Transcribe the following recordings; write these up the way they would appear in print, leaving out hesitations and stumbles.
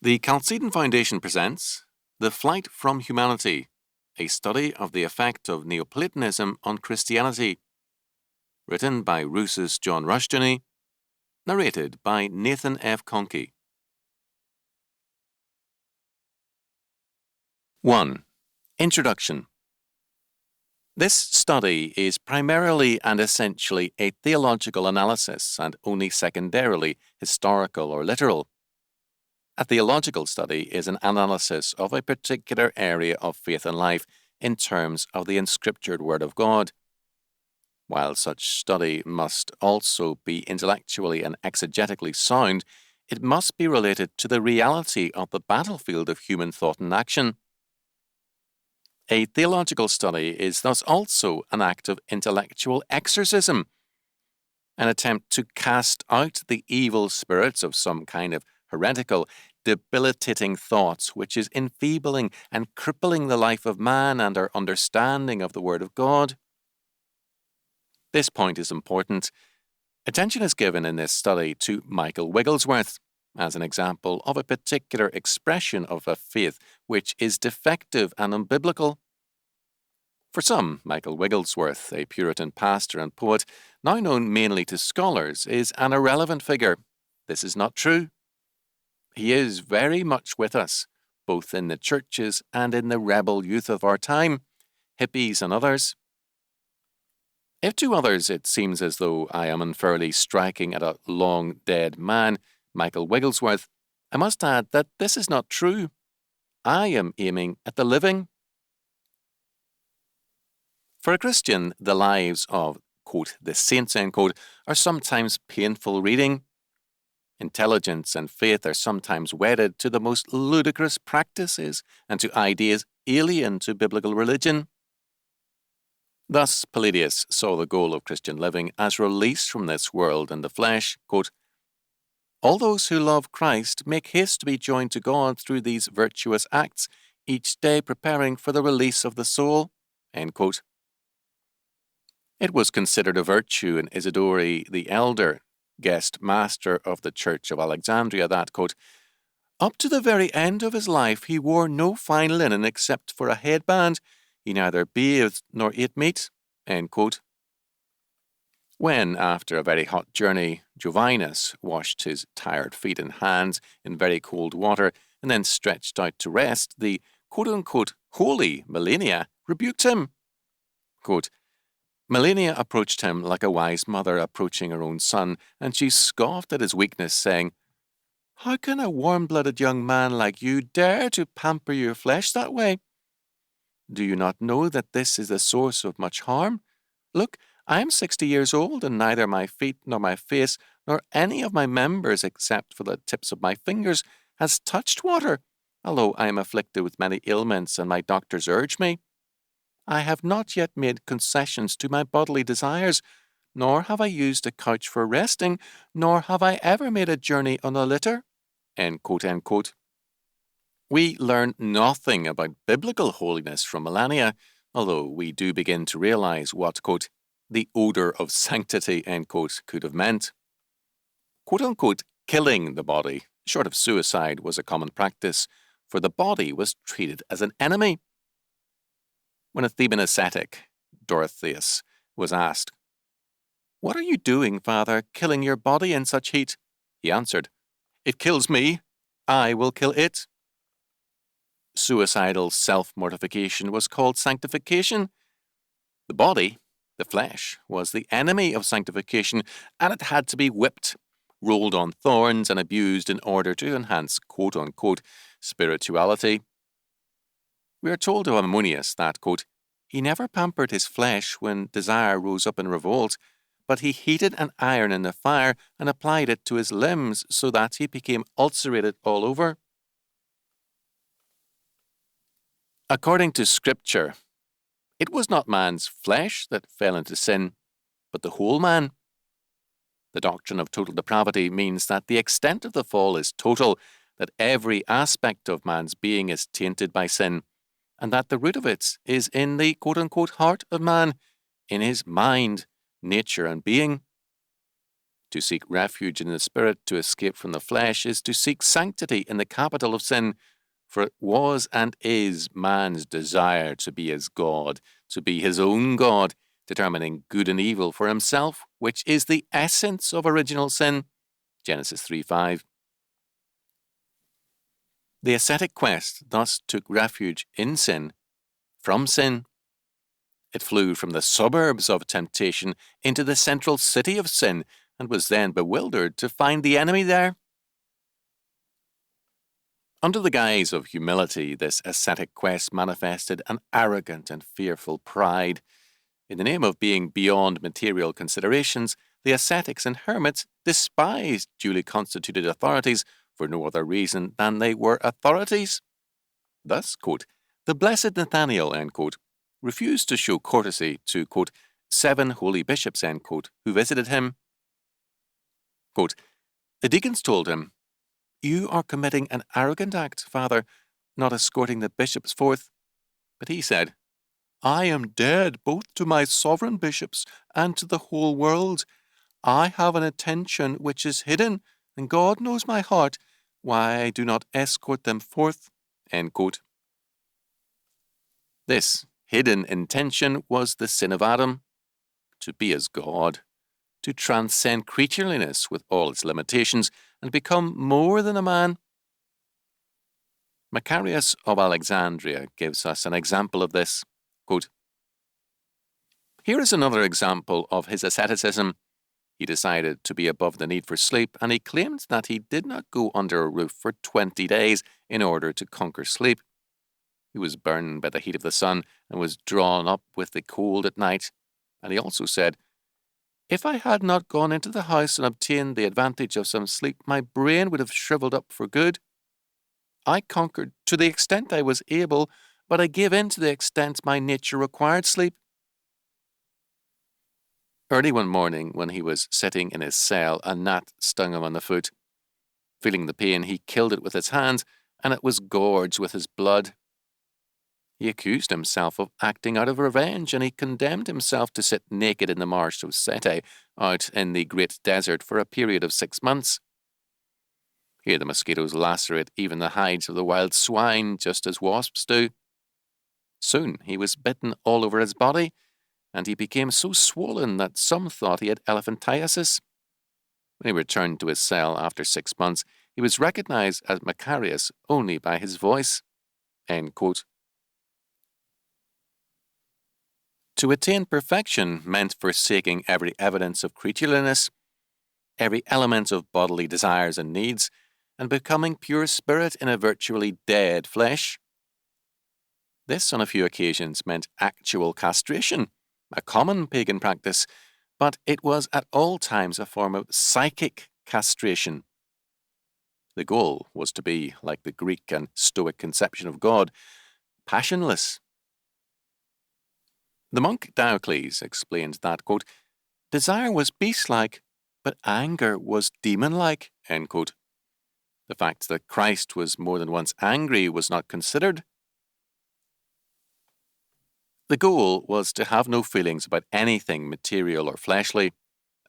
The Chalcedon Foundation presents The Flight from Humanity, a study of the effect of Neoplatonism on Christianity, written by Rous's John Rushdoony, narrated by Nathan F. Conkey. 1. Introduction. This study is primarily and essentially a theological analysis and only secondarily historical or literal. A theological study is an analysis of a particular area of faith and life in terms of the inscriptured Word of God. While such study must also be intellectually and exegetically sound, it must be related to the reality of the battlefield of human thought and action. A theological study is thus also an act of intellectual exorcism, an attempt to cast out the evil spirits of some kind of heretical, debilitating thoughts which is enfeebling and crippling the life of man and our understanding of the Word of God. This point is important. Attention is given in this study to Michael Wigglesworth as an example of a particular expression of a faith which is defective and unbiblical. For some, Michael Wigglesworth, a Puritan pastor and poet, now known mainly to scholars, is an irrelevant figure. This is not true. He is very much with us, both in the churches and in the rebel youth of our time, hippies and others. If to others it seems as though I am unfairly striking at a long-dead man, Michael Wigglesworth, I must add that this is not true. I am aiming at the living. For a Christian, the lives of, quote, the saints, end quote, are sometimes painful reading. Intelligence and faith are sometimes wedded to the most ludicrous practices and to ideas alien to biblical religion. Thus, Palladius saw the goal of Christian living as release from this world and the flesh. Quote, all those who love Christ make haste to be joined to God through these virtuous acts, each day preparing for the release of the soul. End quote. It was considered a virtue in Isidore the Elder, guest master of the Church of Alexandria, that, quote, up to the very end of his life he wore no fine linen except for a headband. He neither bathed nor ate meat. End quote. When, after a very hot journey, Jovinus washed his tired feet and hands in very cold water and then stretched out to rest, the quote-unquote holy Melania rebuked him. Quote, Melania approached him like a wise mother approaching her own son, and she scoffed at his weakness, saying, how can a warm-blooded young man like you dare to pamper your flesh that way? Do you not know that this is the source of much harm? Look, I am 60 years old, and neither my feet nor my face nor any of my members except for the tips of my fingers has touched water, although I am afflicted with many ailments and my doctors urge me. I have not yet made concessions to my bodily desires, nor have I used a couch for resting, nor have I ever made a journey on a litter. End quote, end quote. We learn nothing about biblical holiness from Melania, although we do begin to realize what, quote, the odor of sanctity, end quote, could have meant. Quote unquote, killing the body, short of suicide, was a common practice, for the body was treated as an enemy. When a Theban ascetic, Dorotheus, was asked, what are you doing, Father, killing your body in such heat? He answered, it kills me, I will kill it. Suicidal self-mortification was called sanctification. The body, the flesh, was the enemy of sanctification, and it had to be whipped, rolled on thorns, and abused in order to enhance quote-unquote spirituality. We are told of Ammonius that, quote, he never pampered his flesh when desire rose up in revolt, but he heated an iron in the fire and applied it to his limbs so that he became ulcerated all over. According to Scripture, it was not man's flesh that fell into sin, but the whole man. The doctrine of total depravity means that the extent of the fall is total, that every aspect of man's being is tainted by sin, and that the root of it is in the quote-unquote heart of man, in his mind, nature, and being. To seek refuge in the spirit to escape from the flesh is to seek sanctity in the capital of sin, for it was and is man's desire to be his God, to be his own God, determining good and evil for himself, which is the essence of original sin. Genesis 3:5. The ascetic quest thus took refuge in sin, from sin. It flew from the suburbs of temptation into the central city of sin, and was then bewildered to find the enemy there. Under the guise of humility, this ascetic quest manifested an arrogant and fearful pride. In the name of being beyond material considerations, the ascetics and hermits despised duly constituted authorities for no other reason than they were authorities. Thus, quote, the blessed Nathaniel, end quote, refused to show courtesy to, quote, 7 holy bishops, end quote, who visited him. Quote, the deacons told him, you are committing an arrogant act, Father, not escorting the bishops forth. But he said, I am dead both to my sovereign bishops and to the whole world. I have an intention which is hidden, and God knows my heart, why I do not escort them forth. End quote. This hidden intention was the sin of Adam, to be as God, to transcend creatureliness with all its limitations and become more than a man. Macarius of Alexandria gives us an example of this. Quote, here is another example of his asceticism. He decided to be above the need for sleep, and he claimed that he did not go under a roof for 20 days in order to conquer sleep. He was burned by the heat of the sun and was drawn up with the cold at night. And he also said, if I had not gone into the house and obtained the advantage of some sleep, my brain would have shriveled up for good. I conquered to the extent I was able, but I gave in to the extent my nature required sleep. Early one morning, when he was sitting in his cell, a gnat stung him on the foot. Feeling the pain, he killed it with his hands, and it was gorged with his blood. He accused himself of acting out of revenge, and he condemned himself to sit naked in the marsh of Sete, out in the great desert, for a period of 6 months. Here the mosquitoes lacerate even the hides of the wild swine, just as wasps do. Soon he was bitten all over his body, and he became so swollen that some thought he had elephantiasis. When he returned to his cell after 6 months, he was recognized as Macarius only by his voice. End quote. To attain perfection meant forsaking every evidence of creatureliness, every element of bodily desires and needs, and becoming pure spirit in a virtually dead flesh. This, on a few occasions, meant actual castration, a common pagan practice, but it was at all times a form of psychic castration. The goal was to be, like the Greek and Stoic conception of God, passionless. The monk Diocles explained that, quote, desire was beast-like, but anger was demon-like, end quote. The fact that Christ was more than once angry was not considered. The goal was to have no feelings about anything material or fleshly.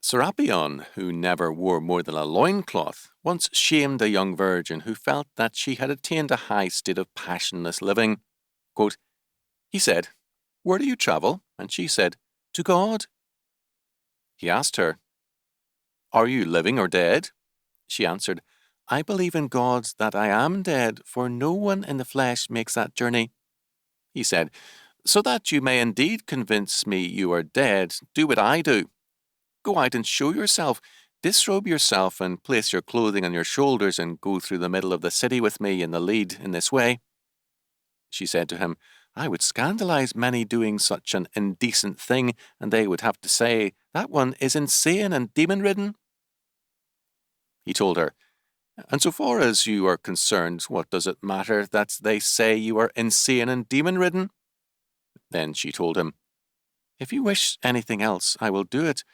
Serapion, who never wore more than a loincloth, once shamed a young virgin who felt that she had attained a high state of passionless living. Quote, he said, where do you travel? And she said, to God. He asked her, are you living or dead? She answered, I believe in God that I am dead, for no one in the flesh makes that journey. He said, so that you may indeed convince me you are dead, do what I do. Go out and show yourself, disrobe yourself, and place your clothing on your shoulders, and go through the middle of the city with me in the lead in this way. She said to him, I would scandalize many doing such an indecent thing, and they would have to say, that one is insane and demon-ridden. He told her, and so far as you are concerned, what does it matter that they say you are insane and demon-ridden? Then she told him, if you wish anything else, I will do it,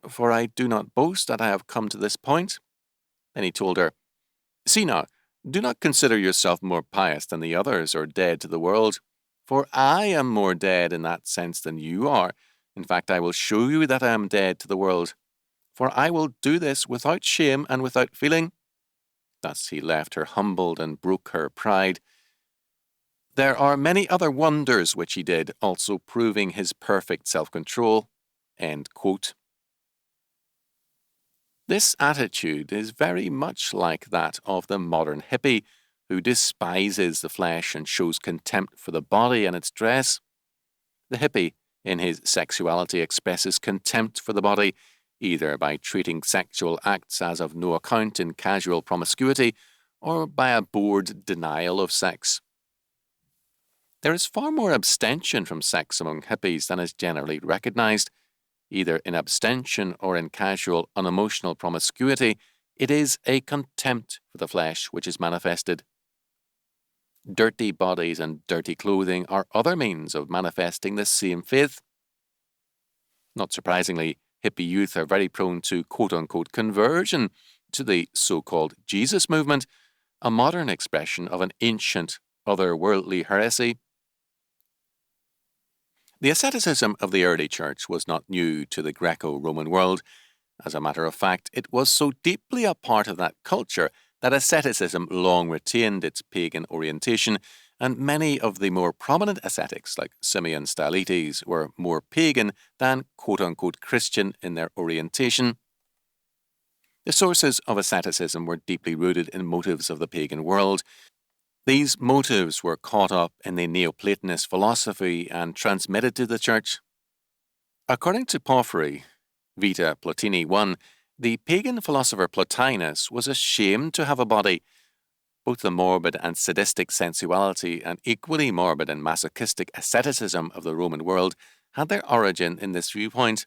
for I do not boast that I have come to this point. Then he told her, see now, do not consider yourself more pious than the others or dead to the world, for I am more dead in that sense than you are. In fact, I will show you that I am dead to the world. for I will do this without shame and without feeling. Thus he left her humbled and broke her pride. There are many other wonders which he did, also proving his perfect self-control." End quote. This attitude is very much like that of the modern hippie, who despises the flesh and shows contempt for the body and its dress. The hippie, in his sexuality, expresses contempt for the body, either by treating sexual acts as of no account in casual promiscuity, or by a bored denial of sex. There is far more abstention from sex among hippies than is generally recognized. Either in abstention or in casual, unemotional promiscuity, it is a contempt for the flesh which is manifested. Dirty bodies and dirty clothing are other means of manifesting the same faith. Not surprisingly, hippie youth are very prone to quote-unquote conversion to the so-called Jesus movement, a modern expression of an ancient, otherworldly heresy. The asceticism of the early church was not new to the Greco-Roman world. As a matter of fact, it was so deeply a part of that culture that asceticism long retained its pagan orientation, and many of the more prominent ascetics, like Simeon Stylites, were more pagan than quote-unquote Christian in their orientation. The sources of asceticism were deeply rooted in motives of the pagan world. These motives were caught up in the Neoplatonist philosophy and transmitted to the church. According to Porphyry, Vita Plotini 1, the pagan philosopher Plotinus was ashamed to have a body. Both the morbid and sadistic sensuality and equally morbid and masochistic asceticism of the Roman world had their origin in this viewpoint.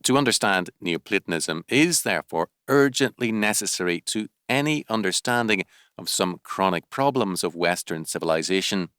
To understand Neoplatonism is therefore urgently necessary to any understanding of some chronic problems of Western civilization.